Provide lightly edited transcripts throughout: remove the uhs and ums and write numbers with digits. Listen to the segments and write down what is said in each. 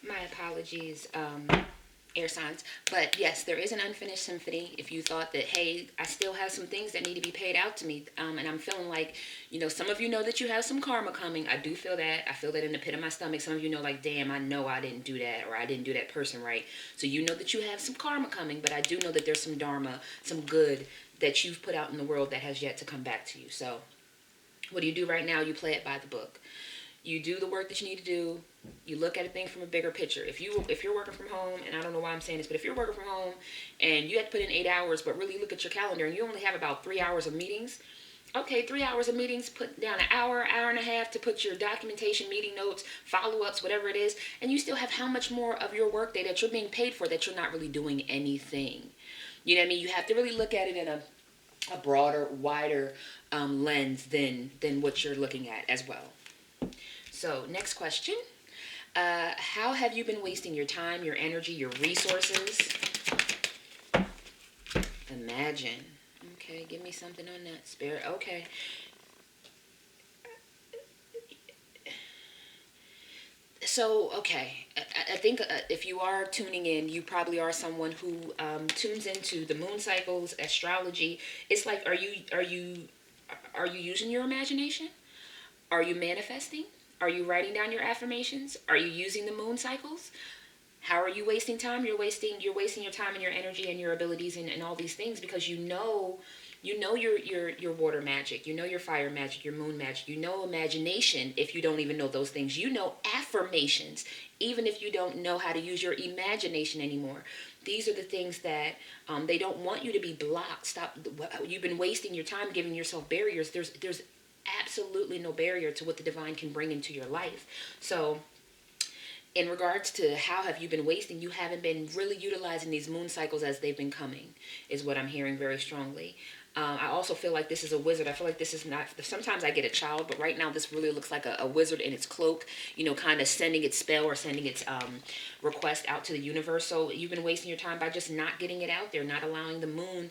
My apologies, air signs. But yes, there is an unfinished symphony. If you thought that, hey, I still have some things that need to be paid out to me, and I'm feeling like, some of you know that you have some karma coming. I do feel that. I feel that in the pit of my stomach. Some of you know, like, damn, I know I didn't do that, or I didn't do that person right. So you know that you have some karma coming, but I do know that there's some dharma, some good that you've put out in the world that has yet to come back to you. So what do you do right now? You play it by the book. You do the work that you need to do. You look at a thing from a bigger picture. If you're working from home, and I don't know why I'm saying this, but if you're working from home and you have to put in 8 hours, but really look at your calendar and you only have about 3 hours of meetings. Okay, 3 hours of meetings, put down an hour, hour and a half to put your documentation, meeting notes, follow-ups, whatever it is, and you still have how much more of your workday that you're being paid for that you're not really doing anything. You know what I mean? You have to really look at it in a broader, wider lens than what you're looking at as well. So, next question. How have you been wasting your time, your energy, your resources? Imagine. Okay, give me something on that, spirit. Okay. So, okay, I think if you are tuning in, you probably are someone who tunes into the moon cycles, astrology. It's like, are you using your imagination? Are you manifesting? Are you writing down your affirmations? Are you using the moon cycles? How are you wasting time? You're wasting your time and your energy and your abilities and all these things because you know your water magic, you know your fire magic, your moon magic, you know imagination if you don't even know those things. You know affirmations even if you don't know how to use your imagination anymore. These are the things that they don't want you to be blocked. Stop. You've been wasting your time giving yourself barriers. There's absolutely no barrier to what the divine can bring into your life. So in regards to how have you been wasting, you haven't been really utilizing these moon cycles as they've been coming, is what I'm hearing very strongly. I also feel like this is a wizard. I feel like this is not, sometimes I get a child, but right now this really looks like a wizard in its cloak, kind of sending its spell or sending its request out to the universe. So you've been wasting your time by just not getting it out there, not allowing the moon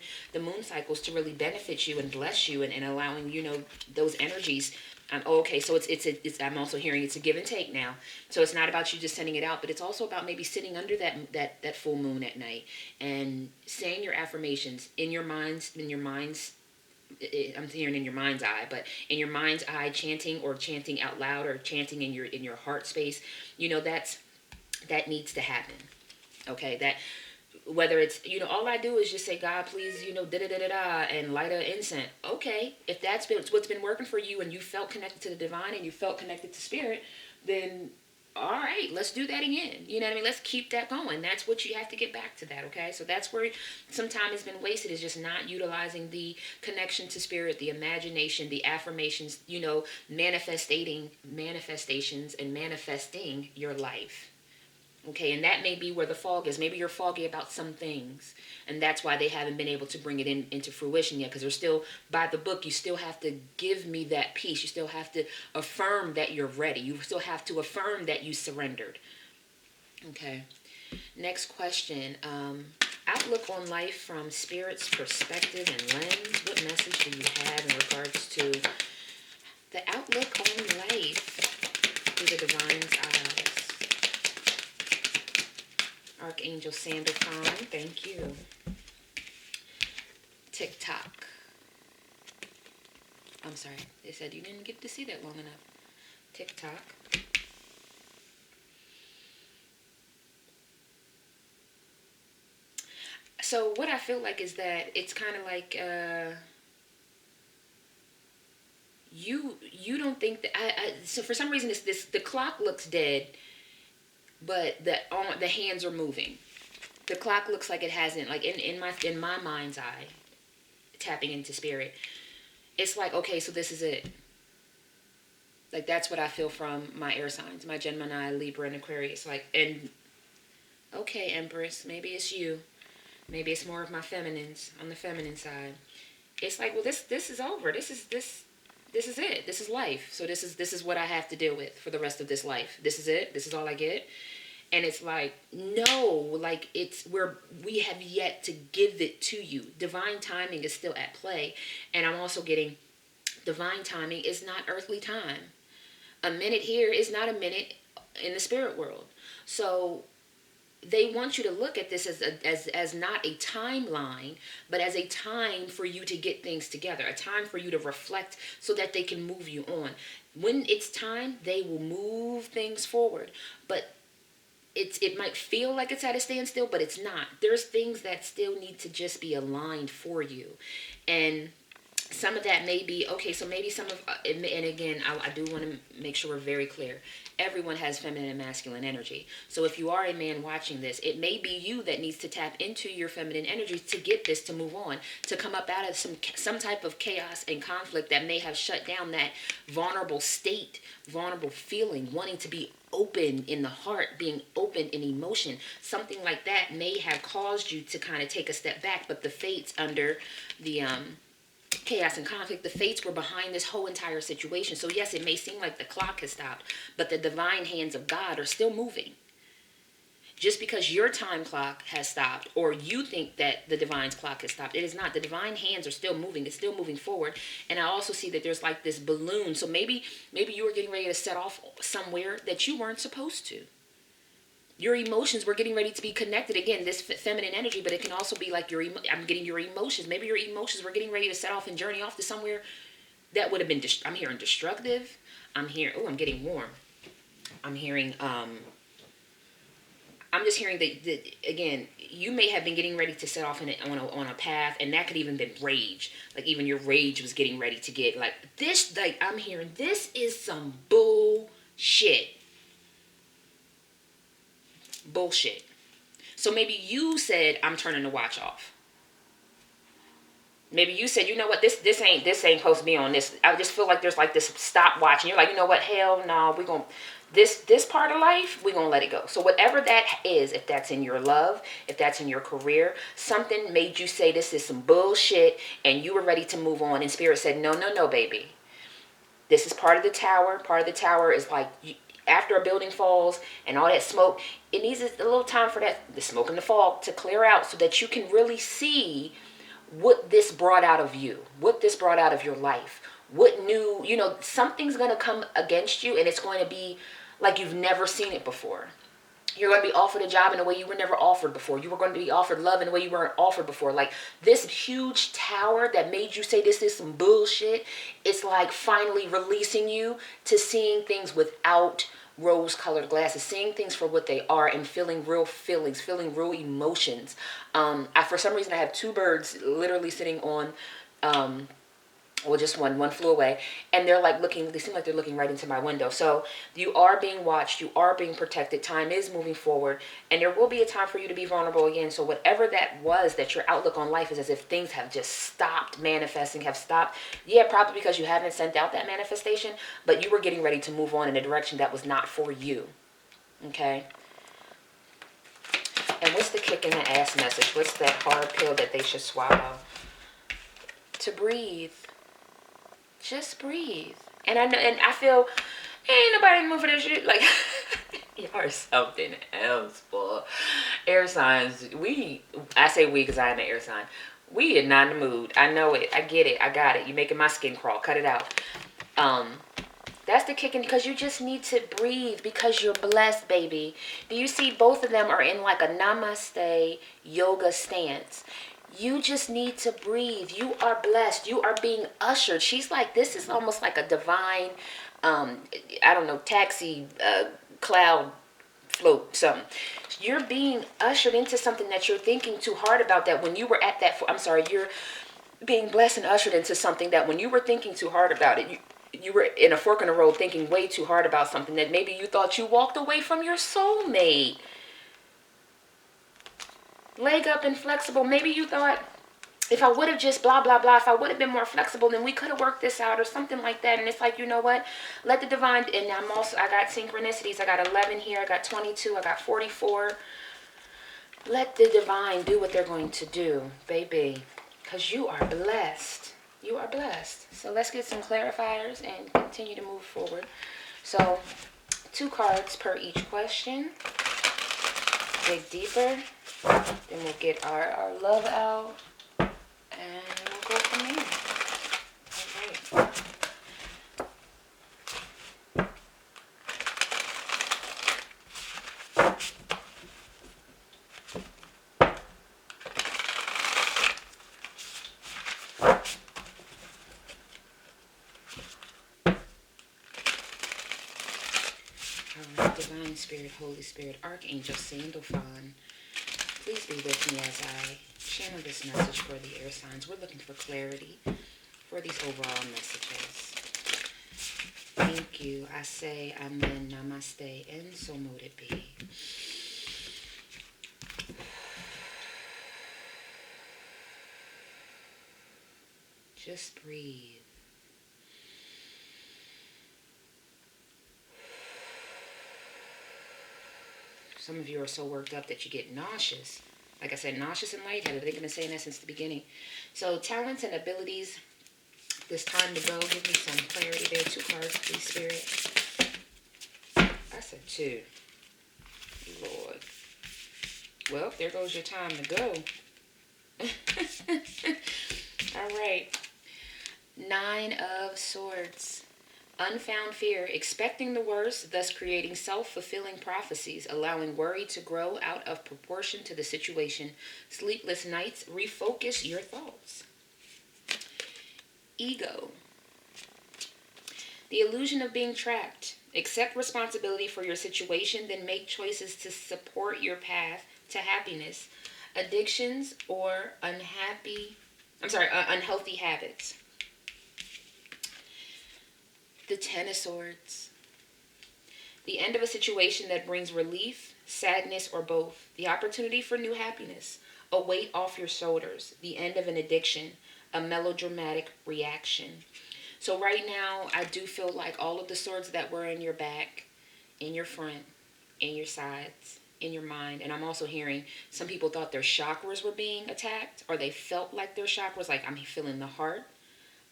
cycles to really benefit you and bless you, and allowing, those energies. Okay, so it's I'm also hearing it's a give and take now. So it's not about you just sending it out, but it's also about maybe sitting under that full moon at night and saying your affirmations in your minds. I'm hearing in your mind's eye, but in your mind's eye, chanting out loud or chanting in your heart space. That needs to happen. Okay, that whether it's, all I do is just say, God, please, da da da da da, and light a incense. Okay, if that's been what's been working for you, and you felt connected to the divine and you felt connected to spirit, then all right, let's do that again. You know what I mean? Let's keep that going. That's what you have to get back to that. Okay, so that's where some time has been wasted, is just not utilizing the connection to spirit, the imagination, the affirmations. Manifestations and manifesting your life. Okay, and that may be where the fog is. Maybe you're foggy about some things, and that's why they haven't been able to bring it into fruition yet. Because they're still by the book. You still have to give me that peace. You still have to affirm that you're ready. You still have to affirm that you surrendered. Okay. Next question. Outlook on life from spirit's perspective and lens. What message do you have in regards to the outlook on life through the divine's eyes? Archangel Sander Khan, thank you. TikTok. I'm sorry, they said you didn't get to see that long enough. TikTok. So what I feel like is that it's kind of like you don't think that so for some reason this the clock looks dead, but the hands are moving. The clock looks like it hasn't, like in my mind's eye, tapping into spirit. It's like, okay, so this is it. Like that's what I feel from my air signs, my Gemini, Libra, and Aquarius. Like, and okay, Empress, maybe it's you. Maybe it's more of my feminines on the feminine side. It's like, well, this is over. This is it. This is life. So this is what I have to deal with for the rest of this life. This is it. This is all I get. And it's like, no, like it's where we have yet to give it to you. Divine timing is still at play. And I'm also getting divine timing is not earthly time. A minute here is not a minute in the spirit world. So they want you to look at this as not a timeline, but as a time for you to get things together, a time for you to reflect so that they can move you on. When it's time, they will move things forward. But it might feel like it's at a standstill, but it's not. There's things that still need to just be aligned for you. And some of that may be okay. So maybe some of and again, I do want to make sure we're very clear. Everyone has feminine and masculine energy. So if you are a man watching this, it may be you that needs to tap into your feminine energy to get this to move on, to come up out of some type of chaos and conflict that may have shut down that vulnerable state, vulnerable feeling, wanting to be open in the heart, being open in emotion. Something like that may have caused you to kind of take a step back, but the fates under the chaos and conflict, the fates were behind this whole entire situation. So yes, it may seem like the clock has stopped, but the divine hands of God are still moving. Just because your time clock has stopped, or you think that the divine's clock has stopped, it is not. The divine hands are still moving. It's still moving forward. And I also see that there's like this balloon. So maybe you were getting ready to set off somewhere that you weren't supposed to. Your emotions were getting ready to be connected. Again, this feminine energy, but it can also be like I'm getting your emotions. Maybe your emotions were getting ready to set off and journey off to somewhere that would have been, I'm hearing destructive. I'm getting warm. I'm hearing, I'm just hearing that again, you may have been getting ready to set off on a path, and that could even been rage. Like even your rage was getting ready to get like this. Like I'm hearing this is some bullshit. Bullshit. So maybe you said, I'm turning the watch off. Maybe you said, you know what, this ain't supposed to be on this. I just feel like there's like this stopwatch, and you're like, you know what, hell no, we're gonna this part of life, we're gonna let it go. So whatever that is, if that's in your love, if that's in your career, something made you say this is some bullshit, and you were ready to move on, and spirit said, no, baby. This is part of the tower. Part of the tower is like, after a building falls and all that smoke, it needs a little time for the smoke and the fog to clear out so that you can really see what this brought out of you, what this brought out of your life, what new, something's going to come against you, and it's going to be like you've never seen it before. You're going to be offered a job in a way you were never offered before. You were going to be offered love in a way you weren't offered before. Like this huge tower that made you say this is some bullshit, it's like finally releasing you to seeing things without rose-colored glasses, seeing things for what they are, and feeling real feelings, feeling real emotions. For some reason, I have two birds literally sitting on just one flew away, and they seem like they're looking right into my window. So you are being watched, you are being protected, time is moving forward, and there will be a time for you to be vulnerable again. So whatever that was, that your outlook on life is as if things have just stopped manifesting, have stopped. Yeah, probably because you haven't sent out that manifestation, but you were getting ready to move on in a direction that was not for you. Okay? And what's the kick in the ass message? What's that hard pill that they should swallow? To breathe. Just breathe. And I feel ain't nobody moving this shit. Like you are something else, boy. Air signs. I say we because I am an air sign. We are not in the mood. I know it. I get it. I got it. You're making my skin crawl. Cut it out. That's the kicking, because you just need to breathe, because you're blessed, baby. Do you see both of them are in like a namaste yoga stance? You just need to breathe. You are blessed. You are being ushered. She's like, this is almost like a divine, taxi, cloud float, something. You're being ushered into something that you're thinking too hard about, that when you were at that, you're being blessed and ushered into something that when you were thinking too hard about it, you were in a fork in the road thinking way too hard about something that maybe you thought you walked away from your soulmate. Leg up and flexible. Maybe you thought, if I would have just blah, blah, blah, if I would have been more flexible, then we could have worked this out or something like that. And it's like, you know what? Let the divine, and I got synchronicities. I got 11 here. I got 22. I got 44. Let the divine do what they're going to do, baby. Because you are blessed. You are blessed. So let's get some clarifiers and continue to move forward. So 2 cards per each question. Dig deeper. Then we'll get our love out. And we'll go from there. All right. Spirit, Holy Spirit, Archangel Sandalphon, please be with me as I channel this message for the air signs. We're looking for clarity for these overall messages. Thank you. I say amen, namaste, and so mote it be. Just breathe. Some of you are so worked up that you get nauseous. Like I said, nauseous and lightheaded. They've been saying that since the beginning. So talents and abilities. This time to go. Give me some clarity there. 2 cards, please, Spirit. I said 2. Lord. Well, there goes your time to go. All right. 9 of Swords. Unfound fear, expecting the worst, thus creating self-fulfilling prophecies, allowing worry to grow out of proportion to the situation. Sleepless nights, refocus your thoughts. Ego. The illusion of being trapped. Accept responsibility for your situation, then make choices to support your path to happiness. Addictions or unhealthy habits. The 10 of Swords. The end of a situation that brings relief, sadness, or both. The opportunity for new happiness. A weight off your shoulders. The end of an addiction. A melodramatic reaction. So right now, I do feel like all of the swords that were in your back, in your front, in your sides, in your mind, and I'm also hearing some people thought their chakras were being attacked, or they felt like their chakras, like I'm feeling the heart,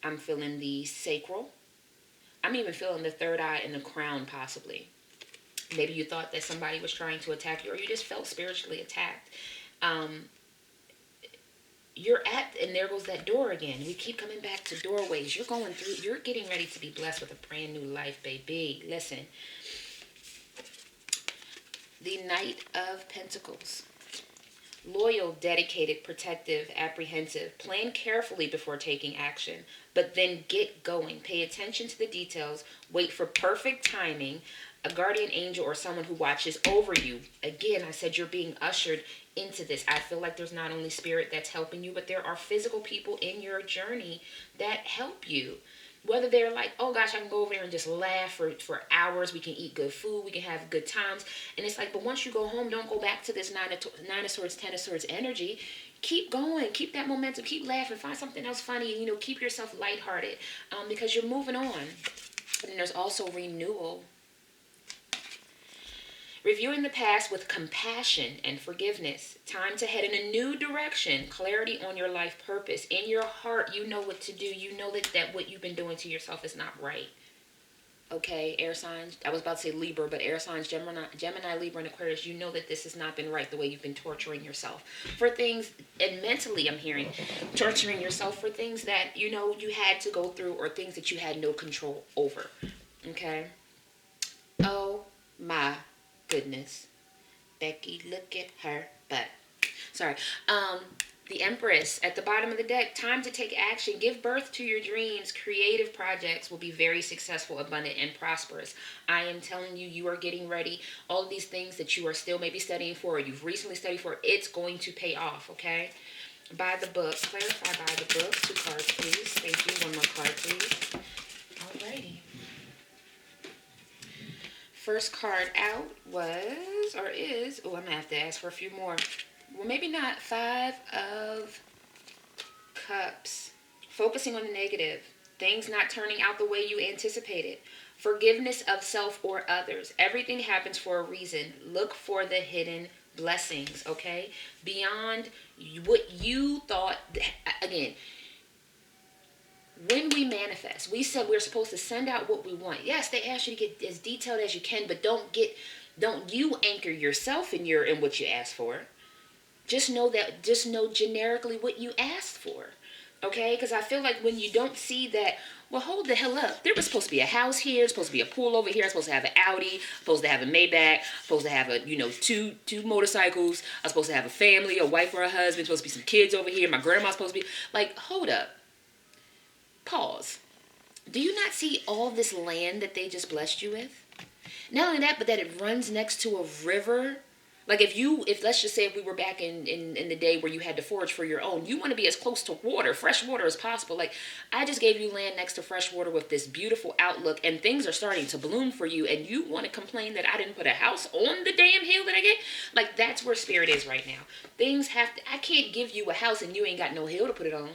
I'm feeling the sacral, I'm even feeling the third eye and the crown, possibly. Maybe you thought that somebody was trying to attack you, or you just felt spiritually attacked. You're at, and there goes that door again. We keep coming back to doorways. You're getting ready to be blessed with a brand new life, baby. Listen. The Knight of Pentacles. Loyal, dedicated, protective, apprehensive. Plan carefully before taking action, but then get going. Pay attention to the details. Wait for perfect timing. A guardian angel or someone who watches over you. Again, I said you're being ushered into this. I feel like there's not only spirit that's helping you, but there are physical people in your journey that help you. Whether they're like, oh gosh, I can go over there and just laugh for hours. We can eat good food. We can have good times. And it's like, but once you go home, don't go back to this 9 of Swords, 10 of Swords energy. Keep going. Keep that momentum. Keep laughing. Find something else funny. Keep yourself lighthearted because you're moving on. And there's also renewal. Reviewing the past with compassion and forgiveness. Time to head in a new direction. Clarity on your life purpose. In your heart, you know what to do. You know that what you've been doing to yourself is not right. Okay, air signs. I was about to say Libra, but air signs, Gemini, Libra, and Aquarius, you know that this has not been right, the way you've been torturing yourself for things. And mentally, I'm hearing torturing yourself for things that, you had to go through, or things that you had no control over. Okay? Oh, my goodness. Becky, look at her butt. Sorry. The Empress at the bottom of the deck. Time to take action. Give birth to your dreams. Creative projects will be very successful, abundant, and prosperous. I am telling you, you are getting ready. All of these things that you are still maybe studying for, or you've recently studied for, it's going to pay off, okay? By the book. Clarify by the book. 2 cards, please. Thank you. 1 more card, please. Alrighty. First card out was, or is, I'm going to have to ask for a few more. Well, maybe not. 5 of Cups. Focusing on the negative. Things not turning out the way you anticipated. Forgiveness of self or others. Everything happens for a reason. Look for the hidden blessings, okay? Beyond what you thought. Again, when we manifest, we said we're supposed to send out what we want. Yes, they ask you to get as detailed as you can, but don't you anchor yourself in what you asked for. Just know generically what you asked for. Okay? Because I feel like when you don't see that, well, hold the hell up. There was supposed to be a house here, supposed to be a pool over here, I'm supposed to have an Audi, supposed to have a Maybach, supposed to have two motorcycles, I'm supposed to have a family, a wife or a husband, supposed to be some kids over here, my grandma's supposed to be, like, hold up. Pause. Do you not see all this land that they just blessed you with? Not only that, but that it runs next to a river. Like if let's just say if we were back in the day where you had to forage for your own, you want to be as close to water, fresh water as possible. Like I just gave you land next to fresh water with this beautiful outlook, and things are starting to bloom for you, and you want to complain that I didn't put a house on the damn hill that I get? Like that's where spirit is right now. I can't give you a house and you ain't got no hill to put it on.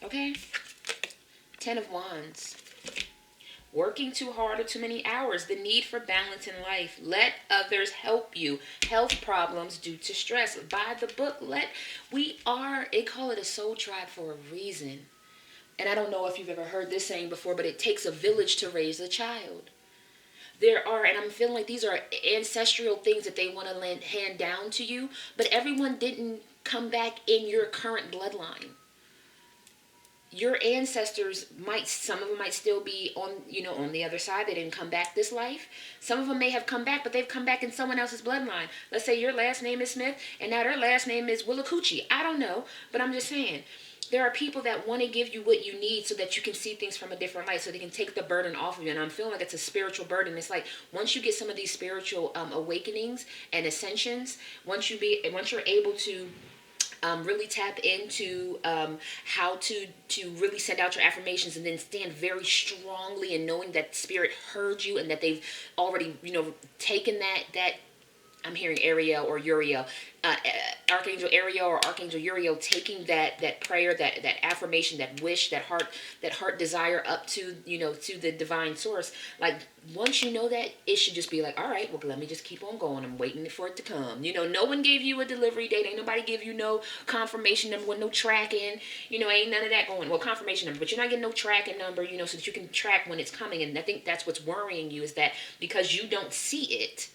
Okay? 10 of Wands. Working too hard or too many hours. The need for balance in life. Let others help you. Health problems due to stress. Buy the book. They call it a soul tribe for a reason. And I don't know if you've ever heard this saying before, but it takes a village to raise a child. And I'm feeling like these are ancestral things that they want to hand down to you, but everyone didn't come back in your current bloodline. Your ancestors some of them might still be on the other side. They didn't come back this life. Some of them may have come back, but they've come back in someone else's bloodline. Let's say your last name is Smith and now their last name is Willacoochee. I don't know, but I'm just saying there are people that want to give you what you need so that you can see things from a different light, so they can take the burden off of you. And I'm feeling like it's a spiritual burden. It's like once you get some of these spiritual awakenings and ascensions, once you're able to really tap into how to really send out your affirmations, and then stand very strongly in knowing that spirit heard you and that they've already taken that I'm hearing Ariel or Uriel, Archangel Ariel or Archangel Uriel, taking that prayer, that affirmation, that wish, that heart desire up to to the divine source. Like once you know that, it should just be like, all right, well, let me just keep on going. I'm waiting for it to come. No one gave you a delivery date. Ain't nobody give you no confirmation number with no tracking. Ain't none of that going. Well, confirmation number, but you're not getting no tracking number. So that you can track when it's coming. And I think that's what's worrying you, is that because you don't see it,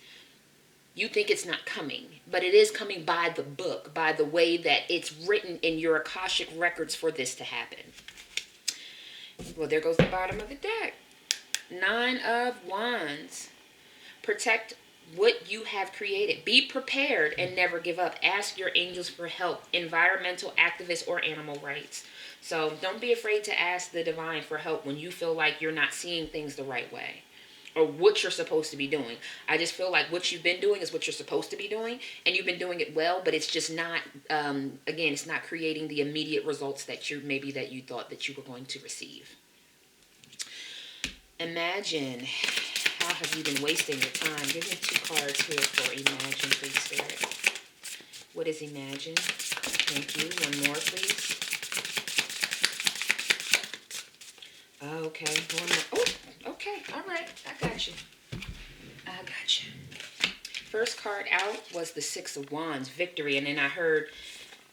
you think it's not coming, but it is coming by the book, by the way that it's written in your Akashic records for this to happen. Well, there goes the bottom of the deck. 9 of Wands. Protect what you have created. Be prepared and never give up. Ask your angels for help. Environmental activists or animal rights. So don't be afraid to ask the divine for help when you feel like you're not seeing things the right way, or what you're supposed to be doing. I just feel like what you've been doing is what you're supposed to be doing, and you've been doing it well, but it's just not, again, it's not creating the immediate results that you thought that you were going to receive. Imagine. How have you been wasting your time? Give me 2 cards here for Imagine, please, Spirit. What is Imagine? Thank you. One more, please. Okay. One more. Oh, okay. All right. I got you. First card out was the 6 of Wands, victory. And then I heard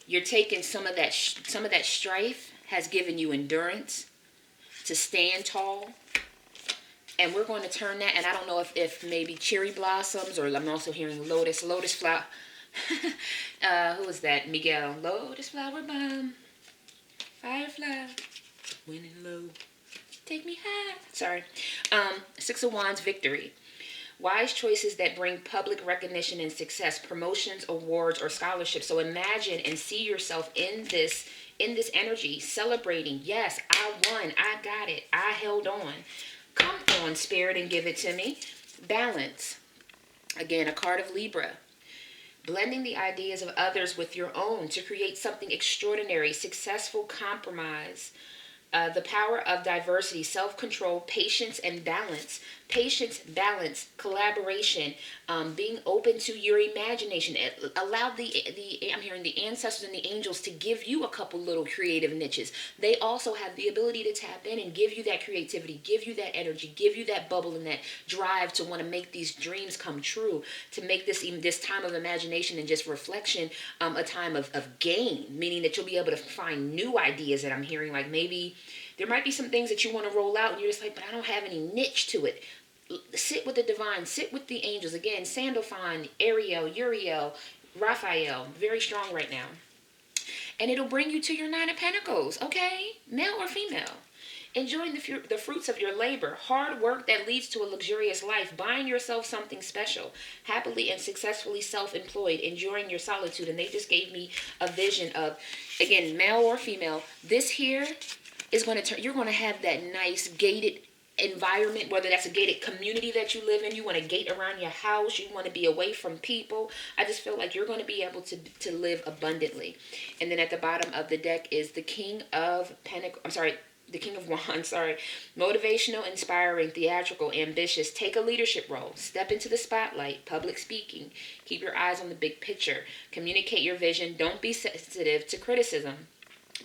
you're taking some of that strife has given you endurance to stand tall. And we're going to turn that, and I don't know if maybe cherry blossoms, or I'm also hearing lotus flower. Who was that? Miguel. Lotus flower bomb. Firefly. Winning low. Take me high. Sorry. 6 of Wands, victory. Wise choices that bring public recognition and success, promotions, awards, or scholarships. So imagine and see yourself in this energy, celebrating. Yes, I won. I got it. I held on. Come on, Spirit, and give it to me. Balance. Again, a card of Libra. Blending the ideas of others with your own to create something extraordinary. Successful compromise. The power of diversity, self-control, patience, and balance. Patience, balance, collaboration, being open to your imagination. Allow I'm hearing the ancestors and the angels to give you a couple little creative niches. They also have the ability to tap in and give you that creativity, give you that energy, give you that bubble and that drive to want to make these dreams come true, to make this time of imagination and just reflection a time of gain, meaning that you'll be able to find new ideas that I'm hearing. Like maybe there might be some things that you want to roll out and you're just like, but I don't have any niche to it. Sit with the divine, sit with the angels. Again, Sandalphon, Ariel, Uriel, Raphael, very strong right now. And it'll bring you to your 9 of Pentacles, okay? Male or female. Enjoying the fruits of your labor, hard work that leads to a luxurious life, buying yourself something special, happily and successfully self-employed, enjoying your solitude. And they just gave me a vision of, again, male or female. This here is going to turn, you're going to have that nice gated environment, whether that's a gated community that you live in, you want a gate around your house, you want to be away from people. I just feel like you're going to be able to live abundantly. And then at the bottom of the deck is the King of Pentacles. I'm sorry, the King of Wands, sorry. Motivational, inspiring, theatrical, ambitious. Take a leadership role. Step into the spotlight. Public speaking. Keep your eyes on the big picture. Communicate your vision. Don't be sensitive to criticism.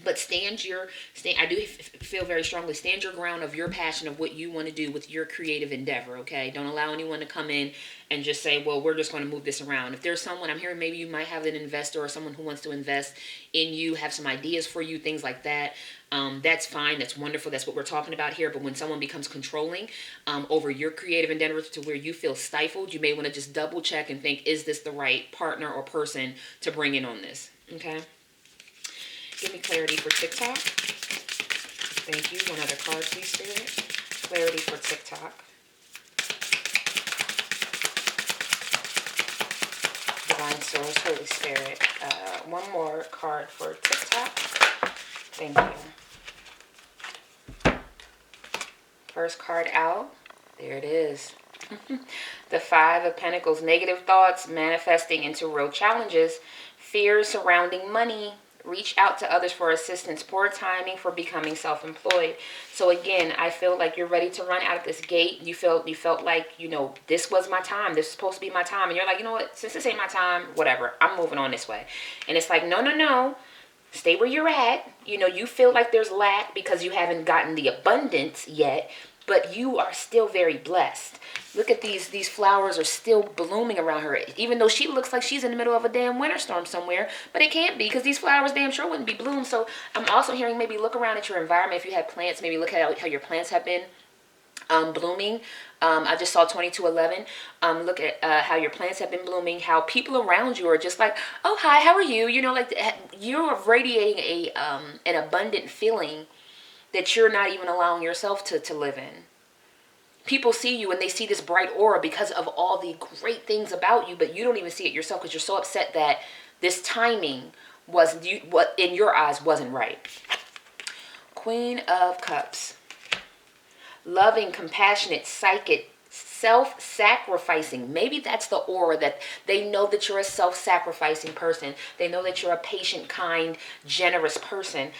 But I do feel very strongly, stand your ground of your passion of what you want to do with your creative endeavor, okay? Don't allow anyone to come in and just say, well, we're just going to move this around. If there's someone, I'm hearing maybe you might have an investor or someone who wants to invest in you, have some ideas for you, things like that. That's fine. That's wonderful. That's what we're talking about here. But when someone becomes controlling over your creative endeavors to where you feel stifled, you may want to just double check and think, is this the right partner or person to bring in on this, okay? Give me clarity for TikTok. Thank you. One other card, please, Spirit. Clarity for TikTok. Divine Source, Holy Spirit. One more card for TikTok. Thank you. First card out. There it is. The Five of Pentacles. Negative thoughts manifesting into real challenges. Fears surrounding money. Reach out to others for assistance. Poor timing for becoming self-employed. So again, I feel like you're ready to run out of this gate. You felt like, this was my time. This is supposed to be my time. And you're like, you know what? Since this ain't my time, whatever. I'm moving on this way. And it's like, no. Stay where you're at. You feel like there's lack because you haven't gotten the abundance yet. But you are still very blessed. Look at these flowers are still blooming around her. Even though she looks like she's in the middle of a damn winter storm somewhere. But it can't be because these flowers damn sure wouldn't be bloomed. So I'm also hearing maybe look around at your environment. If you have plants, maybe look at how your plants have been blooming. I just saw 2211. Look at how your plants have been blooming. How people around you are just like, oh, hi, how are you? Like you're radiating an abundant feeling that you're not even allowing yourself to live in. People see you and they see this bright aura because of all the great things about you, but you don't even see it yourself because you're so upset that this timing what in your eyes wasn't right. Queen of Cups. Loving, compassionate, psychic, self-sacrificing. Maybe that's the aura that they know that you're a self-sacrificing person. They know that you're a patient, kind, generous person.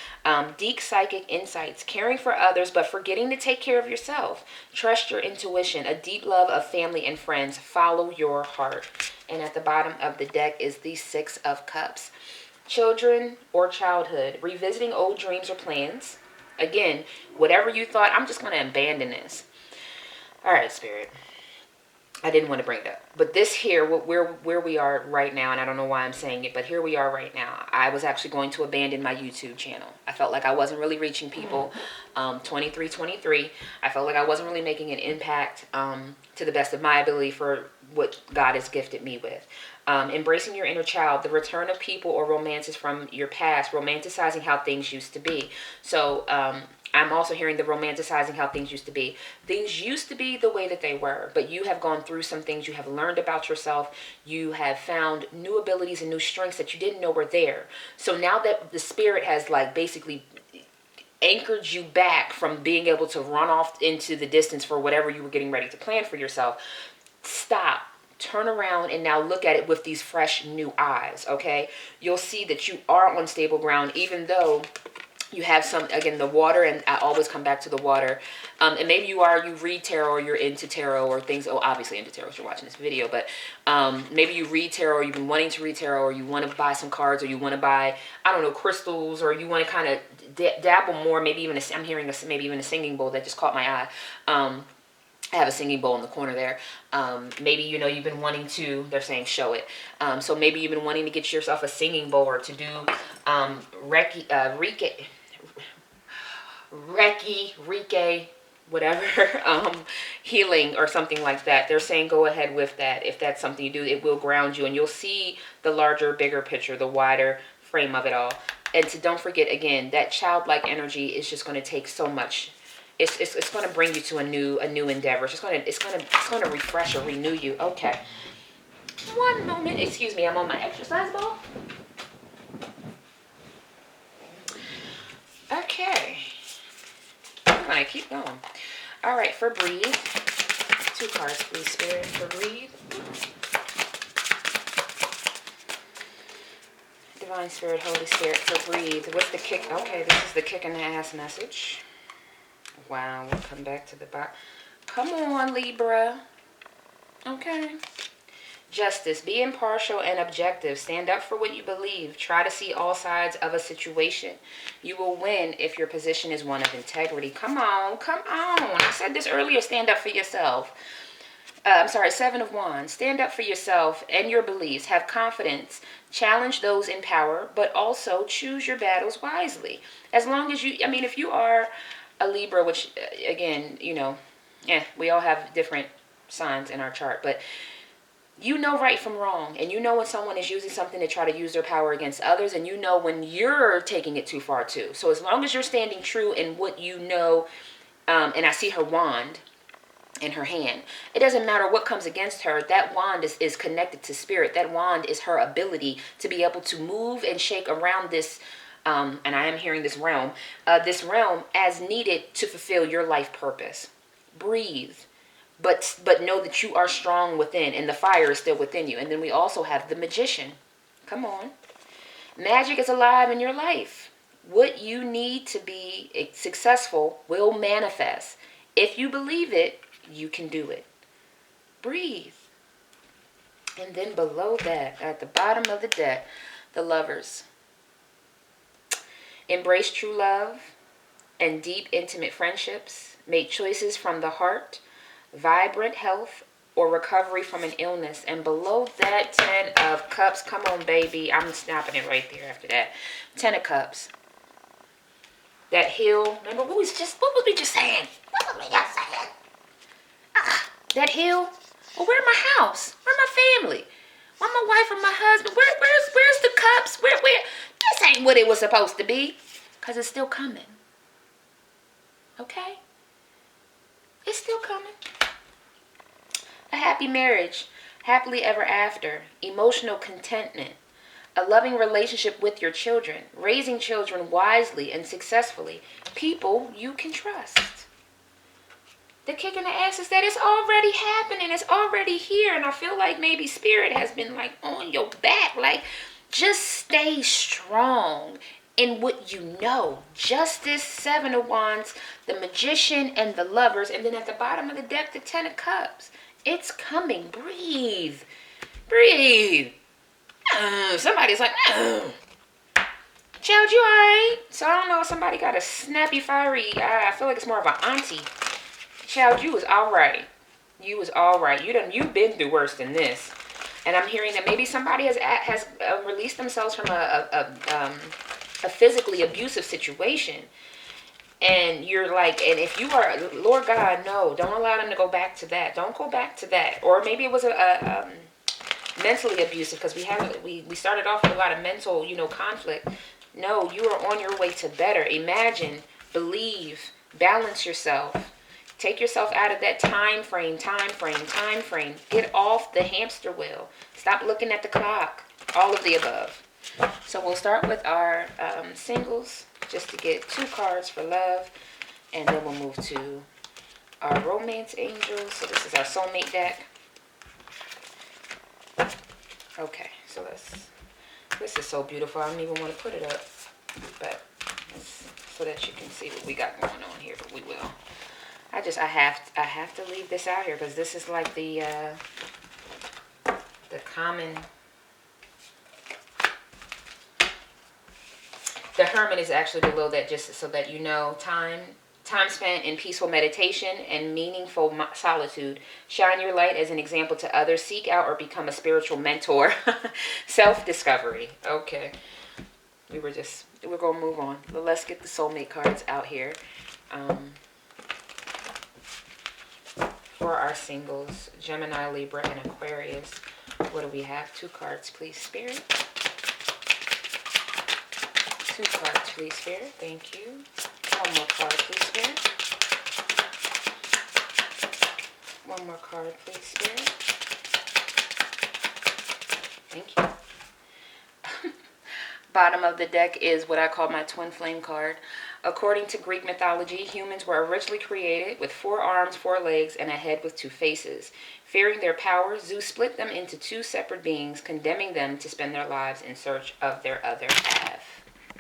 Deep psychic insights, caring for others, but forgetting to take care of yourself. Trust your intuition, a deep love of family and friends. Follow your heart. And at the bottom of the deck is the Six of Cups. Children or childhood, revisiting old dreams or plans. Again, whatever you thought, I'm just going to abandon this. All right, Spirit. I didn't want to bring it up. But this here, where we are right now, and I don't know why I'm saying it, but here we are right now. I was actually going to abandon my YouTube channel. I felt like I wasn't really reaching people. 23. I felt like I wasn't really making an impact to the best of my ability for what God has gifted me with. Embracing your inner child, the return of people or romances from your past, romanticizing how things used to be. So I'm also hearing the romanticizing how things used to be. Things used to be the way that they were, but you have gone through some things. You have learned about yourself. You have found new abilities and new strengths that you didn't know were there. So now that the Spirit has basically anchored you back from being able to run off into the distance for whatever you were getting ready to plan for yourself, stop. Turn around and now look at it with these fresh new eyes, okay? You'll see that you are on stable ground, even though you have some, again, the water, and I always come back to the water. And maybe you read tarot or you're into tarot or things. Oh, obviously into tarot if you're watching this video. But maybe you read tarot or you've been wanting to read tarot or you want to buy some cards or you want to buy, I don't know, crystals, or you want to kind of dabble more. Maybe even, I'm hearing maybe even a singing bowl that just caught my eye. I have a singing bowl in the corner there. Maybe, you've been wanting to, they're saying show it. So maybe you've been wanting to get yourself a singing bowl or to do Reiki, whatever, healing or something like that. They're saying go ahead with that. If that's something you do, it will ground you and you'll see the larger, bigger picture, the wider frame of it all. And to don't forget, again, that childlike energy is just going to take so much. It's going to bring you to a new endeavor. It's going to refresh or renew you. Okay. One moment. Excuse me. I'm on my exercise ball. Okay. I'm going to keep going. All right, for breathe. 2 cards, please, Spirit, for breathe. Divine Spirit, Holy Spirit, for breathe. What's the kick? Okay, this is the kick in the ass message. Wow, we'll come back to the bottom. Come on, Libra. Okay. Justice. Be impartial and objective. Stand up for what you believe. Try to see all sides of a situation. You will win if your position is one of integrity. Come on, come on. I said this earlier. Stand up for yourself. I'm sorry, 7 of Wands. Stand up for yourself and your beliefs. Have confidence. Challenge those in power, but also choose your battles wisely. As long as you, I mean, if you are a Libra, which, again, you know, we all have different signs in our chart, but you know right from wrong, and you know when someone is using something to try to use their power against others, and you know when you're taking it too far too. So as long as you're standing true in what you know, and I see her wand in her hand, it doesn't matter what comes against her. That wand is connected to spirit. That wand is her ability to be able to move and shake around this, and I am hearing this realm as needed to fulfill your life purpose. Breathe. But know that you are strong within, and the fire is still within you. And then we also have the Magician. Come on. Magic is alive in your life. What you need to be successful will manifest. If you believe it, you can do it. Breathe. And then below that, at the bottom of the deck, the Lovers. Embrace true love and deep, intimate friendships. Make choices from the heart. Vibrant health or recovery from an illness. And below that, 10 of Cups. Come on, baby. I'm snapping it right there after that. 10 of Cups. That heal. Remember, what was we just saying? What was we just saying? That heal. Well, where's my house? Where's my family? Where's my wife and my husband? Where's the Cups? Where? This ain't what it was supposed to be. Because it's still coming. Okay? It's still coming. A happy marriage, happily ever after, emotional contentment, a loving relationship with your children, raising children wisely and successfully, people you can trust. The kick in the ass is that it's already happening. It's already here. And I feel like maybe Spirit has been like on your back. Like, just stay strong in what you know. Justice, 7 of Wands, the Magician, and the Lovers. And then at the bottom of the deck, the 10 of Cups. It's coming. Breathe. Breathe. Somebody's like, child, you alright? So I don't know if somebody got a snappy, fiery, I feel like it's more of an auntie. Child, you was alright. You was alright. You've been through worse than this. And I'm hearing that maybe somebody has released themselves from a physically abusive situation. And you're like, and if you are, Lord God, no, don't allow them to go back to that. Don't go back to that. Or maybe it was a mentally abusive, because we started off with a lot of mental, conflict. No, you are on your way to better. Imagine, believe, balance yourself. Take yourself out of that time frame. Get off the hamster wheel. Stop looking at the clock. All of the above. So we'll start with our singles, just to get 2 cards for love, and then we'll move to our romance angels. So this is our soulmate deck. Okay, so this is so beautiful. I don't even want to put it up, but so that you can see what we got going on here. But we will. I have to leave this out here, because this is like the common. The Hermit is actually below that, just so that you know. Time spent in peaceful meditation and meaningful solitude. Shine your light as an example to others. Seek out or become a spiritual mentor. Self-discovery. Okay. We're going to move on. Let's get the soulmate cards out here. For our singles, Gemini, Libra, and Aquarius. What do we have? 2 cards, please, Spirit. 2 cards, please, Spirit. Thank you. 1 more card, please, Spirit. 1 more card, please, Spirit. Thank you. Bottom of the deck is what I call my twin flame card. According to Greek mythology, humans were originally created with 4 arms, 4 legs, and a head with 2 faces. Fearing their power, Zeus split them into 2 separate beings, condemning them to spend their lives in search of their other half.